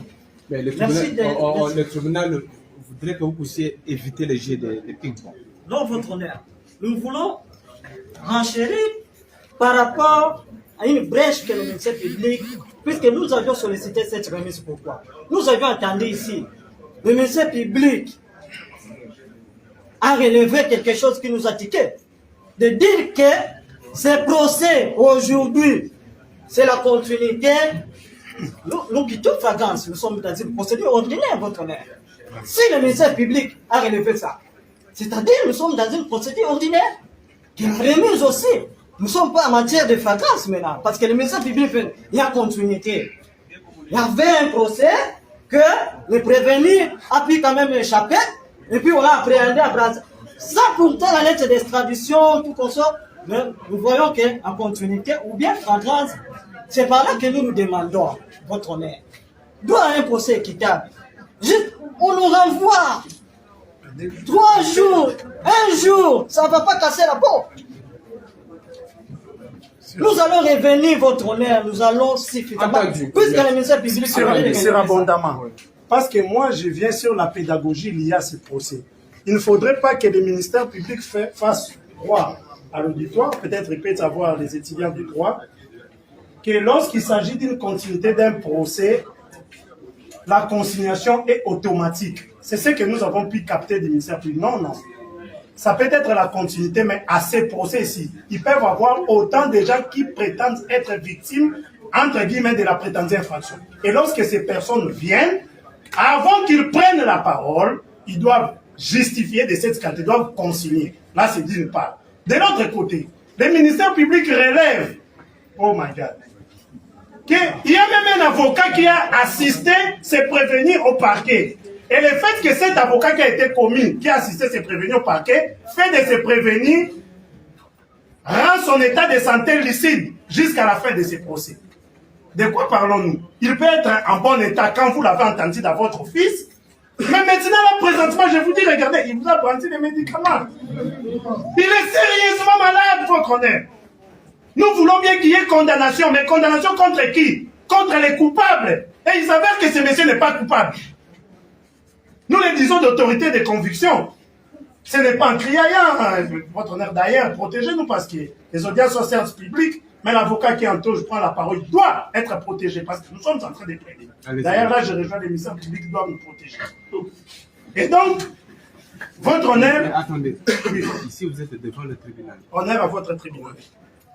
Mais le tribunal voudrait que vous puissiez éviter les jeux de ping-pong. Non, votre honneur. Nous voulons renchérir par rapport à une brèche que le ministère public, puisque nous avions sollicité cette remise. Pourquoi? Nous avions entendu ici, le ministère public a relevé quelque chose qui nous a tiqué. De dire que ce procès aujourd'hui, c'est la continuité. Nous quittons flagrance, nous sommes dans une procédure ordinaire, votre honneur. Si le ministère public a relevé ça, c'est-à-dire nous sommes dans une procédure ordinaire qui a remise aussi. Nous ne sommes pas en matière de flagrance maintenant, parce que le ministère public, il y a continuité. Il y avait un procès que le prévenu a pu quand même échapper, et puis on l'a appréhendé à Brazzaville. Ça, pourtant, la lettre d'extradition, tout comme ça, nous voyons qu'en continuité, ou bien flagrance, c'est par là que nous nous demandons, votre honneur, doit un procès équitable. Juste, on nous renvoie 3 jours, 1 jour, ça ne va pas casser la peau. Nous allons revenir, votre honneur, nous allons suffisamment. Puisque le ministère public c'est abondamment. Parce que moi, je viens sur la pédagogie liée à ce procès. Il ne faudrait pas que le ministère public fasse croire à l'auditoire, peut-être il peut y avoir les étudiants du droit, que lorsqu'il s'agit d'une continuité d'un procès, la consignation est automatique. C'est ce que nous avons pu capter du ministère public. Non, non. Ça peut être la continuité, mais à ces procès-ci, ils peuvent avoir autant de gens qui prétendent être victimes, entre guillemets, de la prétendue infraction. Et lorsque ces personnes viennent, avant qu'ils prennent la parole, ils doivent justifier de cette qualité, ils doivent consigner. Là, c'est d'une part. De l'autre côté, le ministère public relève, oh my God, qu'il y a même un avocat qui a assisté se prévenir au parquet. Et le fait que cet avocat qui a été commis, qui a assisté se prévenir au parquet, fait de se prévenir, rend son état de santé lucide jusqu'à la fin de ce procès. De quoi parlons-nous? Il peut être en bon état quand vous l'avez entendu dans votre fils, mais maintenant, là, présentement, je vous dis, regardez, il vous a brandi les médicaments. Il est sérieusement malade, votre honneur. Nous voulons bien qu'il y ait condamnation, mais condamnation contre qui? Contre les coupables. Et il s'avère que ce monsieur n'est pas coupable. Nous le disons d'autorité de conviction. Ce n'est pas un criaillant, votre honneur d'ailleurs, protégez-nous parce que les audiences sont certes publiques, Mais l'avocat qui est en taux, je prends la parole, il doit être protégé parce que nous sommes en train de plaider. D'ailleurs, là, je rejoins les ministères publics qui doivent nous protéger. Et donc, votre honneur... Mais attendez, ici vous êtes devant le tribunal. Honneur à votre tribunal.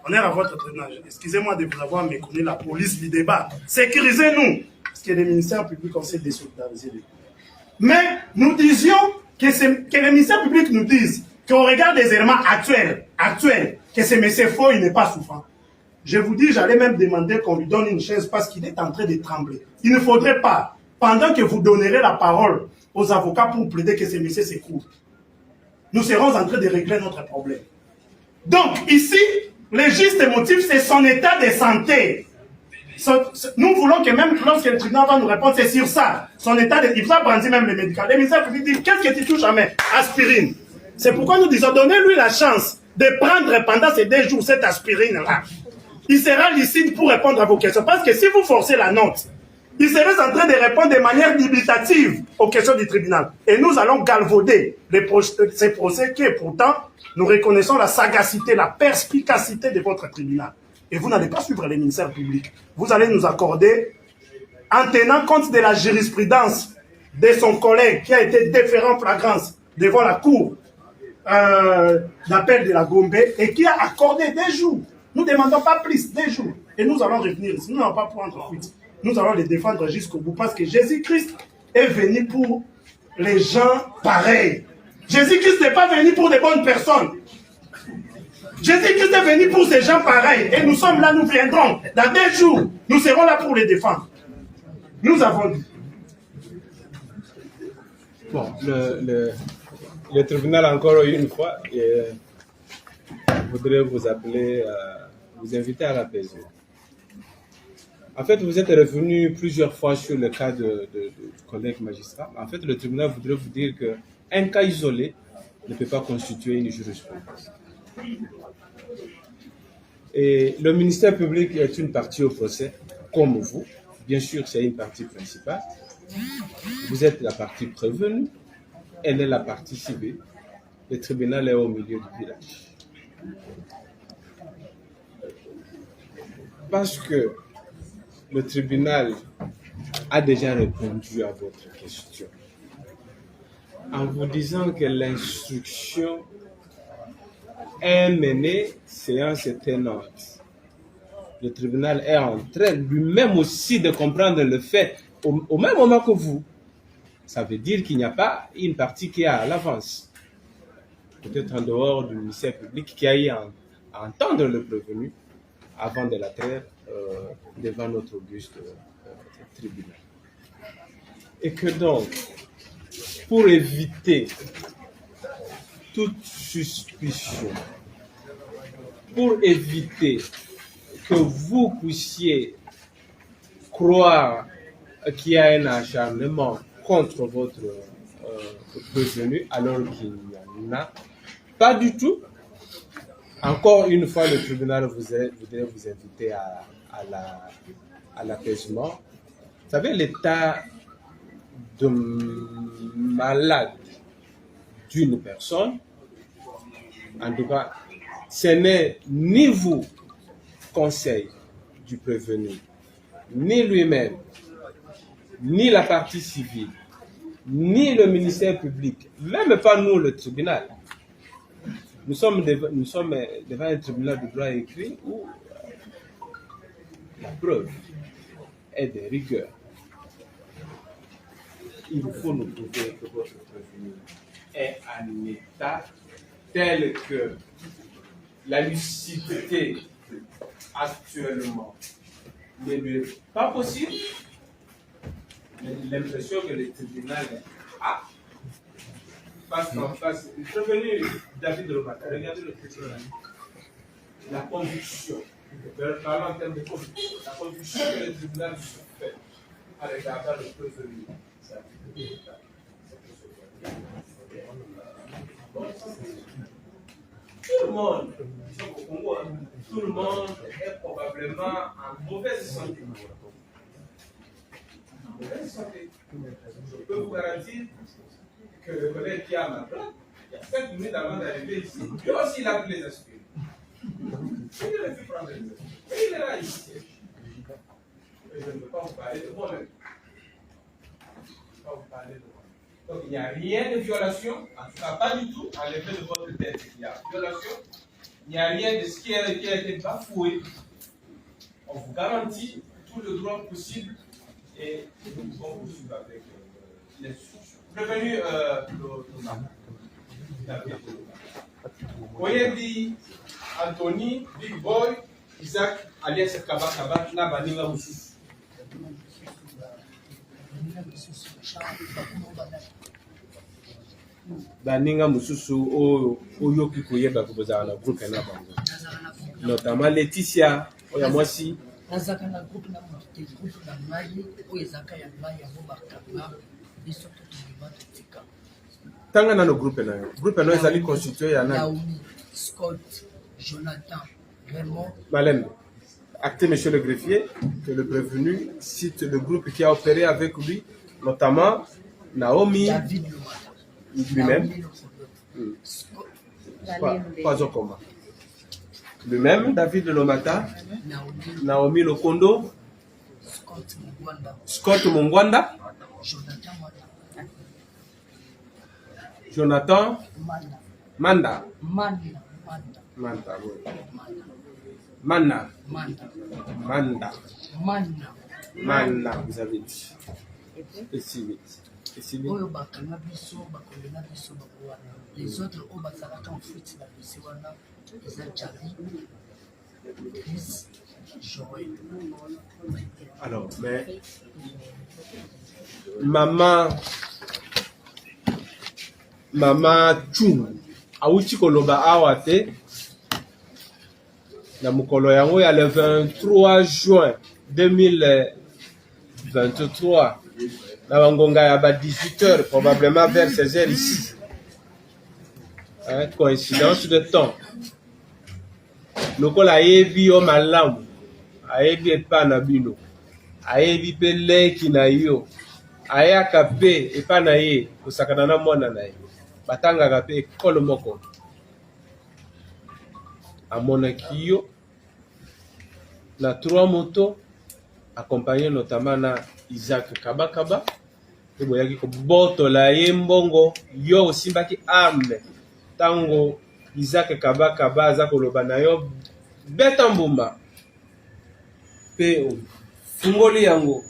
Honneur à votre tribunal. Excusez-moi de vous avoir méconnu la police du débat. Sécurisez-nous. Parce que les ministères publics ont essayé de désolidariser. Mais nous disions que les ministères publics nous disent qu'au regard des éléments actuels, que ce monsieur faux, il n'est pas souffrant. Je vous dis, j'allais même demander qu'on lui donne une chaise parce qu'il est en train de trembler. Il ne faudrait pas, pendant que vous donnerez la parole aux avocats pour plaider que ce monsieur s'écoute, nous serons en train de régler notre problème. Donc, ici, le juste motif, c'est son état de santé. Nous voulons que même lorsque le tribunal va nous répondre, c'est sur ça. Son état de... Il va brandir même les médicaments. Les ministères publics disent, qu'est-ce que tu touches jamais? Aspirine. C'est pourquoi nous disons, donnez-lui la chance de prendre pendant ces 2 jours cette aspirine-là. Il sera lucide pour répondre à vos questions. Parce que si vous forcez la note, il serait en train de répondre de manière dubitative aux questions du tribunal. Et nous allons galvauder ces procès qui, pourtant, nous reconnaissons la sagacité, la perspicacité de votre tribunal. Et vous n'allez pas suivre les ministères publics. Vous allez nous accorder, en tenant compte de la jurisprudence de son collègue qui a été déféré en flagrance devant la cour d'appel de la Gombe et qui a accordé 2 jours. Nous ne demandons pas plus, 2 jours. Et nous allons revenir ici. Nous n'allons pas prendre fuite. Nous allons les défendre jusqu'au bout parce que Jésus-Christ est venu pour les gens pareils. Jésus-Christ n'est pas venu pour des bonnes personnes. Jésus-Christ est venu pour ces gens pareils. Et nous sommes là, nous viendrons. Dans 2 jours, nous serons là pour les défendre. Nous avons dit. Bon, le tribunal, encore une fois, voudrait vous appeler, vous inviter à l'apaisement. En fait, vous êtes revenu plusieurs fois sur le cas du collègue magistrat. En fait, le tribunal voudrait vous dire qu'un cas isolé ne peut pas constituer une jurisprudence. Et le ministère public est une partie au procès, comme vous. Bien sûr, c'est une partie principale. Vous êtes la partie prévenue, elle est la partie civile. Le tribunal est au milieu du village. Parce que le tribunal a déjà répondu à votre question en vous disant que l'instruction est menée séance tenante. Le tribunal est en train lui-même aussi de comprendre le fait au même moment que vous. Ça veut dire qu'il n'y a pas une partie qui est à l'avance. Peut-être en dehors du ministère public qui a eu à entendre le prévenu avant de la traire devant notre auguste tribunal. Et que donc, pour éviter toute suspicion, pour éviter que vous puissiez croire qu'il y a un acharnement contre votre prévenu alors qu'il n'y en a pas du tout. Encore une fois, le tribunal voudrait vous inviter à l'apaisement. Vous savez, l'état de malade d'une personne, en tout cas, ce n'est ni vous, conseil du prévenu, ni lui-même, ni la partie civile, ni le ministère public, même pas nous, le tribunal. Nous sommes devant un tribunal de droit écrit où la preuve est de rigueur. Il faut nous prouver que votre prévenu est en état tel que la lucidité actuellement ne lui est pas possible. L'impression que le tribunal a face en face. Je suis venu, David Romata, regardez le tribunal. La conviction, parlons en termes de conviction, la conviction que le tribunal se fait à regardant le prévenu. Tout le monde est probablement en mauvaise santé. Je peux vous garantir que le collègue qui a ma place, il y a 5 minutes avant d'arriver ici, lui aussi il a pris les aspirines. Il ne fait prendre les aspirines. Et il est là ici. Et je ne peux pas vous parler de moi-même. Je ne peux pas vous parler de moi. Donc il n'y a rien de violation, en tout cas pas du tout, enlevé de votre tête. Il y a violation, il n'y a rien de ce qui a été bafoué. On vous garantit tout le droit possible et nous pouvons poursuivre avec les instructions. Prévenu Oyebi, Anthony, Big Boy, Isaac, alias Kabakaba, Nabaninga Moussous. Baninga Moussou, Oyoki Koyeba Kobozara na groupe na bango. Notamment Laetitia, Oya Mwasi. Nazaka na groupe na monte, groupe na ngai, oyo ezaka ya ngai ya Bobakanga, biso to tolima totika. Tanga na no groupe na yo. Groupe na ezali constitué ya na. Naomi, Scott, Jonathan, Raymond. Malem. Acté, monsieur le greffier, que le prévenu cite le groupe qui a opéré avec lui, notamment Naomi, David Lomata, lui-même, pas au combat. Lui-même, David Lomata, Naomi Lokondo, Scott Mungwanda, Jonathan Manda. Manda, vous avez dit. Et si vite. Les autres, on va s'arrêter en fuite. Alors, mais Maman Tchoum, Aouti Koloba Awate, na mukolo yango ya le 23 juin 2023, na bangonga ya ba 18h, probablement vers 16h ici. Coïncidence de temps. Lokola ayebi yo malamu, ayebi epa na bino, ayebi pe leki na yo, ayaka pe epa na ye, kosakana na mwana na ye, batangaka pe ekolo moko. Amonaki yo na 3 motos, accompagné notamment na Isaac Kabakaba, et boyaki ko botola ye mbongo, yo osimbaki ame, tango Isaac Kabakaba aza koloba na yo beta mbumba pe fungoli yango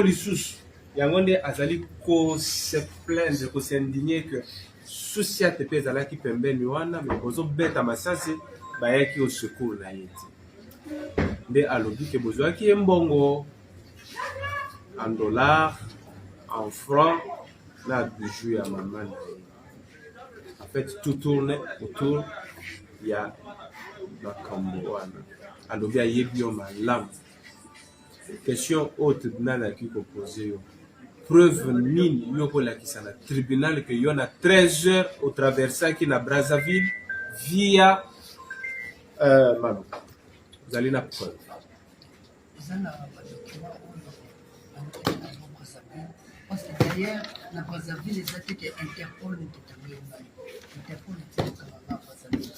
lisusu yango nde azali ko se plaindre, ko se indigner que souci ate pe ezalaki pembeni wana me bozo beta masasi bayaki au secours na ye te nde alobi ke bozwaki ye mbongo en dollars, en francs na bijou ya mama na ye. En fait, tout tourne autour il y a makambo wana alobi ayebi yo malamu. Question haute nana ki ko poser yo preuve nini yo kolakisa na tribunal que yo na 13h au traversaki na Brazzaville via Manu. Vous allez na preuve. Parce que derrière, la Brazzaville, les attaques Interpol ont été Interpol était à Brazzaville.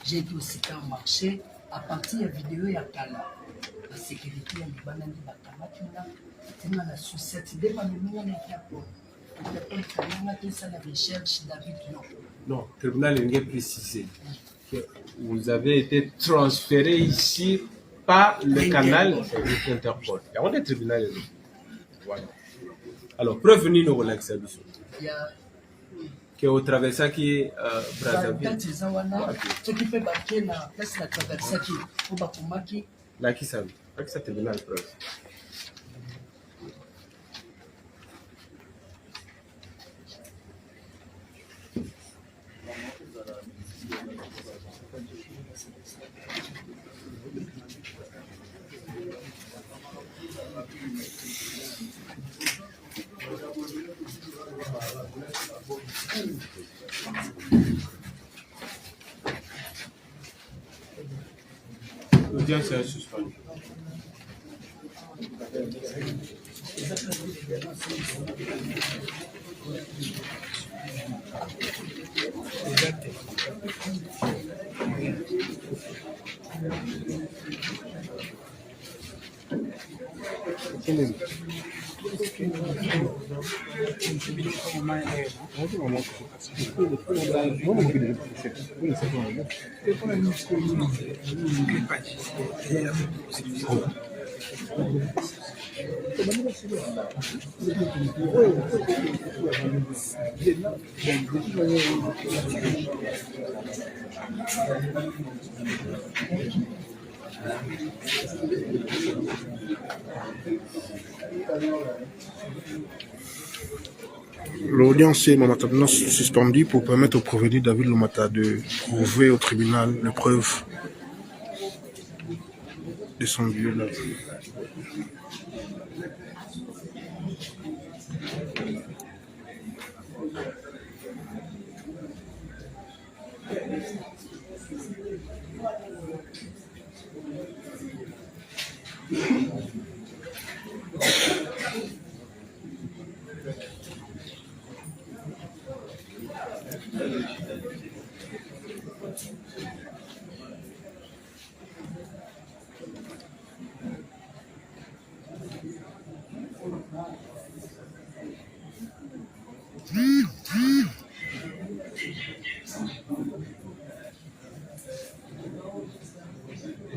J'ai été aussi au marché à partir de la vidéo de Kala. La sécurité de Libana de Bakamakina, c'est dans la sucette. Dès que nous avons Interpol, Interpol a fait la recherche David non. Non, le tribunal vient préciser que vous avez été transféré ici par le canal de Interpol. Il y a un tribunal. Voilà. Alors, preuve ni nous relaxer. Que au traversé qui Brazzaville. Ce qui fait baquer la place de la traversée qui au Bakumaki. Là qui ça tribunal preuve. L'audience est suspendue. L'audience est momentanément suspendue pour permettre au prévenu David Lomata de prouver au tribunal les preuves de son viol.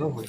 Non, oui.